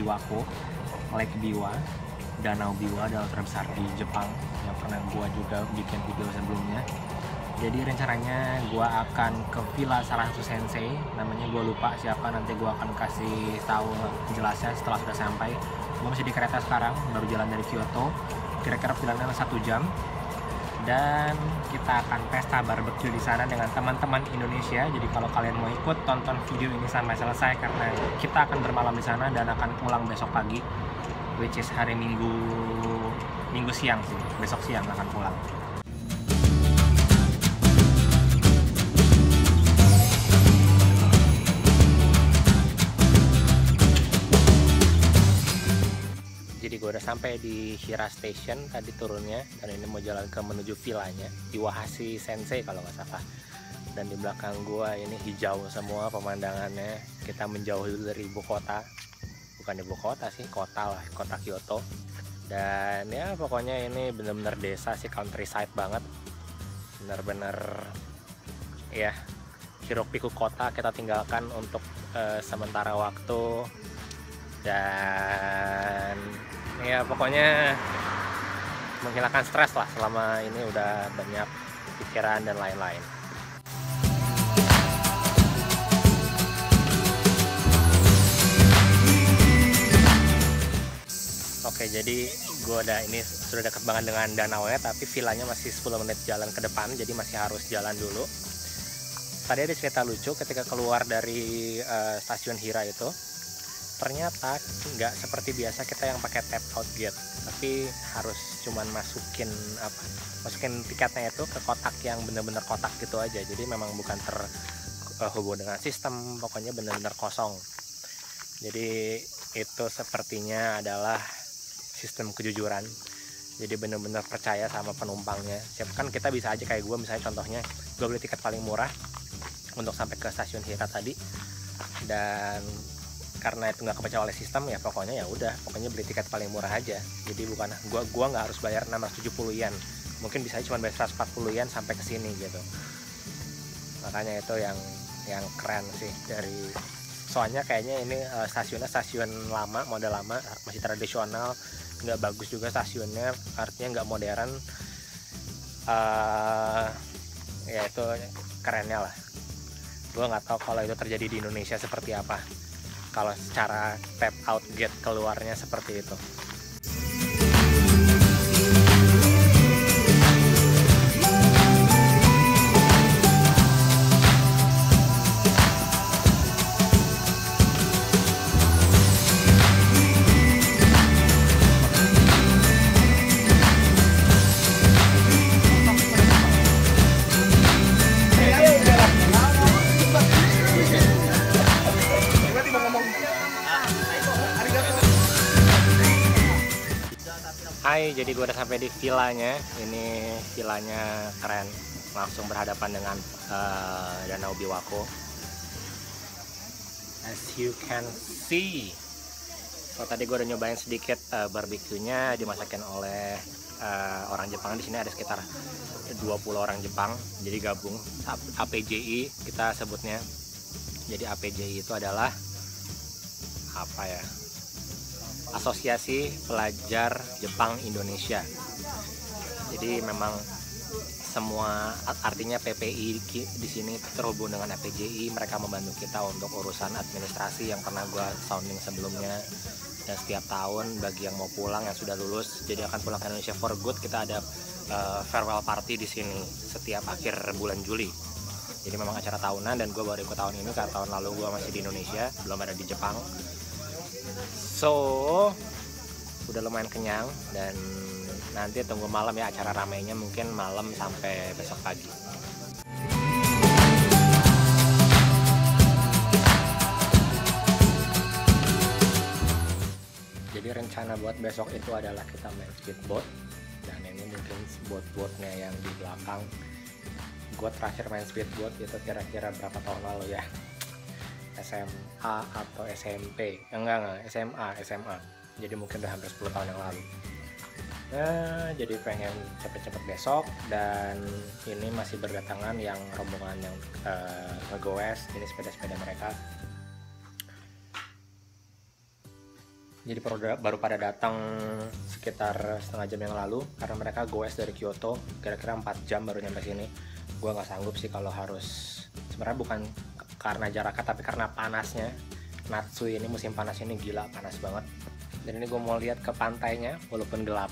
Biwako, Lake Biwa, Danau Biwa, danau terbesar di Jepang yang pernah gua juga bikin video sebelumnya. Jadi rencananya gua akan ke villa salah satu sensei, namanya gua lupa siapa, nanti gua akan kasih tahu jelasnya setelah sudah sampai. Gua masih di kereta sekarang, baru jalan dari Kyoto, kira-kira perjalanan 1 jam. Dan kita akan pesta barbecue di sana dengan teman-teman Indonesia. Jadi kalau kalian mau ikut, tonton video ini sampai selesai karena kita akan bermalam di sana dan akan pulang besok pagi, which is hari Minggu siang sih. Besok siang akan pulang. Jadi gue udah sampai di Hira Station tadi turunnya, dan ini mau jalan ke menuju villanya Iwahasi Sensei kalau nggak salah. Dan di belakang gue ini hijau semua pemandangannya. Kita menjauh dulu dari ibu kota, bukan ibu kota sih, kota lah, kota Kyoto. Dan ya pokoknya ini bener-bener desa sih, countryside banget, bener-bener ya hiruk pikuk kota kita tinggalkan untuk sementara waktu. Dan ya pokoknya menghilangkan stres lah, selama ini udah banyak pikiran dan lain-lain. Oke, jadi gue ini sudah dekat banget dengan danaunya, tapi villanya masih 10 menit jalan ke depan, jadi masih harus jalan dulu. Tadi ada cerita lucu ketika keluar dari stasiun Hira itu. Ternyata nggak seperti biasa kita yang pakai tap out gate, tapi harus cuman masukin tiketnya itu ke kotak yang bener-bener kotak gitu aja. Jadi memang bukan terhubung dengan sistem, pokoknya bener-bener kosong. Jadi itu sepertinya adalah sistem kejujuran. Jadi bener-bener percaya sama penumpangnya. Kan kita bisa aja kayak gue, misalnya contohnya gue beli tiket paling murah untuk sampai ke stasiun Hira tadi, dan karena itu nggak kebaca oleh sistem, ya pokoknya pokoknya beli tiket paling murah aja. Jadi bukan gua nggak harus bayar 670 yen, mungkin bisa cuma bayar 140 yen sampai ke sini gitu. Makanya itu yang keren sih dari, soalnya kayaknya ini stasiunnya stasiun lama, model lama, masih tradisional, nggak bagus juga stasiunnya, artinya nggak modern. Ya itu kerennya lah. Gua nggak tahu kalau itu terjadi di Indonesia seperti apa, kalau secara tap out gate keluarnya seperti itu. Hai, jadi gue udah sampai di villanya. Ini villanya keren, langsung berhadapan dengan Danau Biwako. As you can see. So tadi gue udah nyobain sedikit barbeque-nya, dimasakin oleh orang Jepang. Di sini ada sekitar 20 orang Jepang, jadi gabung APJI kita sebutnya. Jadi APJI itu adalah apa ya? Asosiasi Pelajar Jepang Indonesia. Jadi memang semua, artinya PPI di sini terhubung dengan APJI. Mereka membantu kita untuk urusan administrasi yang pernah gue sounding sebelumnya. Dan setiap tahun bagi yang mau pulang, yang sudah lulus, jadi akan pulang ke Indonesia for good, kita ada farewell party di sini setiap akhir bulan Juli. Jadi memang acara tahunan, dan gue baru ikut tahun ini karena tahun lalu gue masih di Indonesia, belum ada di Jepang. So udah lumayan kenyang, dan nanti tunggu malam ya, acara ramainya mungkin malam sampai besok pagi. Jadi rencana buat besok itu adalah kita main speedboat, dan ini mungkin boat-boatnya yang di belakang. Gue terakhir main speedboat itu kira-kira berapa tahun lalu ya, SMA atau SMP, enggak SMA, jadi mungkin udah hampir 10 tahun yang lalu. Nah, jadi pengen cepet-cepet besok, dan ini masih berdatangan yang rombongan yang ngegoes, ini sepeda-sepeda mereka. Jadi baru pada datang sekitar setengah jam yang lalu karena mereka goes dari Kyoto, kira-kira 4 jam baru nyampe sini. Gue nggak sanggup sih kalau harus, sebenarnya bukan karena jaraknya tapi karena panasnya. Natsui ini musim panas ini gila panas banget. Dan ini gue mau lihat ke pantainya walaupun gelap.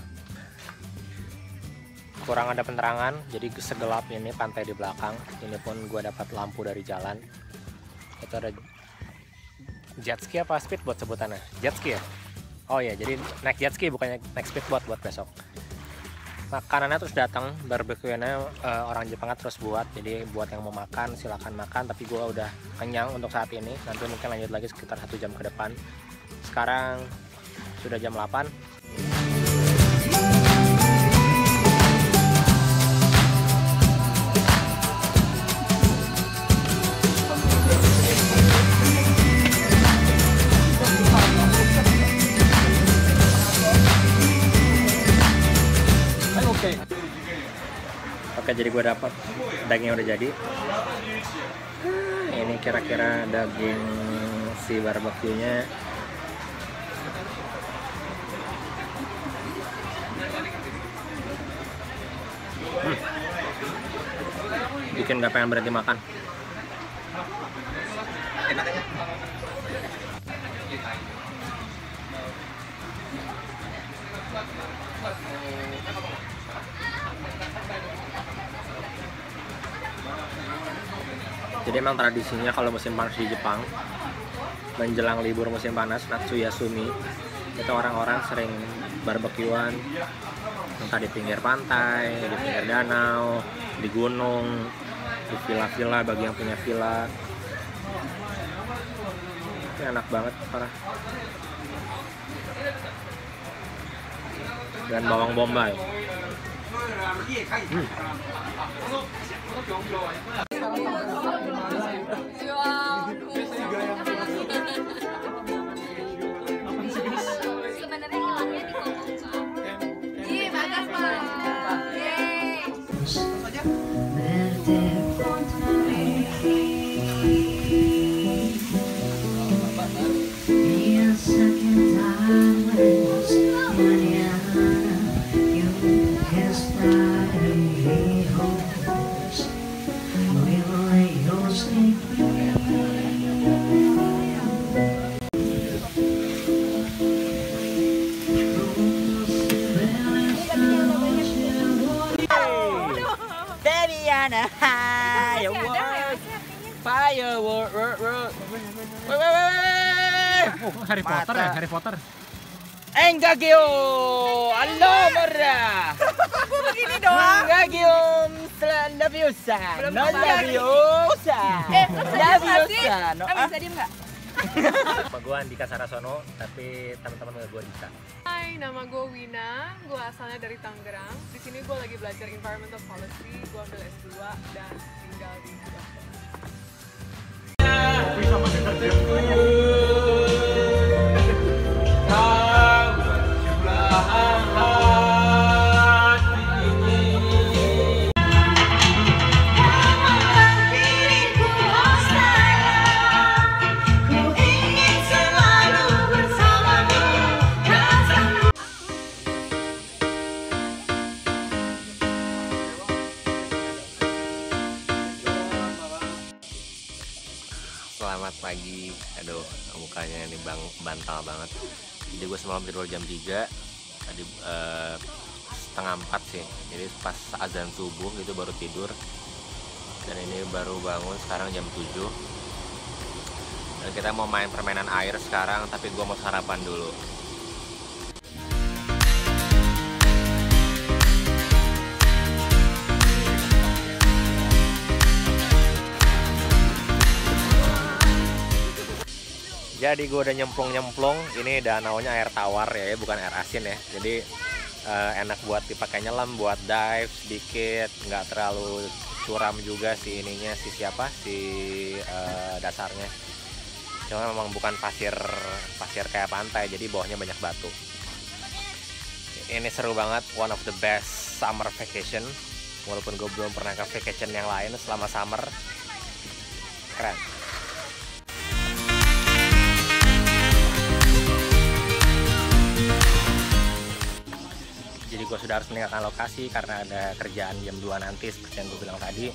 Kurang ada penerangan, jadi segelap ini pantai di belakang. Ini pun gue dapat lampu dari jalan. Itu ada jet ski apa speedboat sebutannya? Jet ski ya? Oh ya, jadi naik jet ski bukannya naik speedboat buat besok. Makanannya terus datang, barbeque-nya orang Jepang terus buat. Jadi buat yang mau makan silakan makan, tapi gue udah kenyang untuk saat ini. Nanti mungkin lanjut lagi sekitar 1 jam ke depan. Sekarang sudah jam 8. Oke, jadi gue dapat dagingnya udah jadi. Ini kira-kira daging si barbeque-nya. Bikin gak pengen berhenti makan. Jadi emang tradisinya kalau musim panas di Jepang, menjelang libur musim panas, Natsuyasumi, itu orang-orang sering barbekyuan, entah di pinggir pantai, di pinggir danau, di gunung, di villa-villa bagi yang punya villa. Ini enak banget, parah. Dan bawang bombay. Sebenarnya hilangnya di Kokoka. Iya, bagus Pak. Harry Potter ya? Harry Potter. Engagyo! Halo, Mora! Gue begini doang. Engagyo! Laviosa! Non Laviosa! Laviosa! Bisa diem nggak? Nama gue Andika Sarasono, tapi teman-teman gue Dika. Hai, nama gue Wina, gue asalnya dari Tangerang. Di sini gue lagi belajar environmental policy, gue ambil S2 dan tinggal di Jakarta. Selamat pagi. Aduh, mukanya ini bantal banget. Jadi gue semalam tidur jam 3, tadi setengah 4 sih. Jadi pas azan subuh itu baru tidur. Dan ini baru bangun sekarang jam 7. Dan kita mau main permainan air sekarang, tapi gue mau sarapan dulu. Jadi gue udah nyemplung, ini danaunya air tawar ya, bukan air asin ya. Jadi enak buat dipakai nyelam, buat dive sedikit, nggak terlalu curam juga si ininya, si dasarnya. Cuma memang bukan pasir kayak pantai, jadi bawahnya banyak batu. Ini seru banget, one of the best summer vacation. Walaupun gue belum pernah ke vacation yang lain selama summer, keren. gue sudah harus meninggalkan lokasi karena ada kerjaan jam 2 nanti seperti yang gue bilang tadi.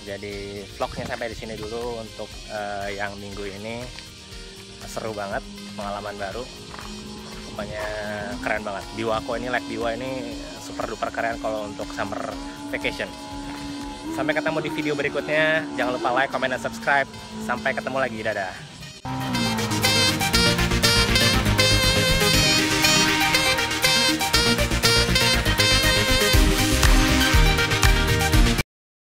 Jadi vlognya sampai di sini dulu untuk yang minggu ini. Seru banget, pengalaman baru. Pokoknya keren banget. Biwako ini, Lake Biwa ini super duper keren kalau untuk summer vacation. Sampai ketemu di video berikutnya. Jangan lupa like, comment, dan subscribe. Sampai ketemu lagi. Dadah.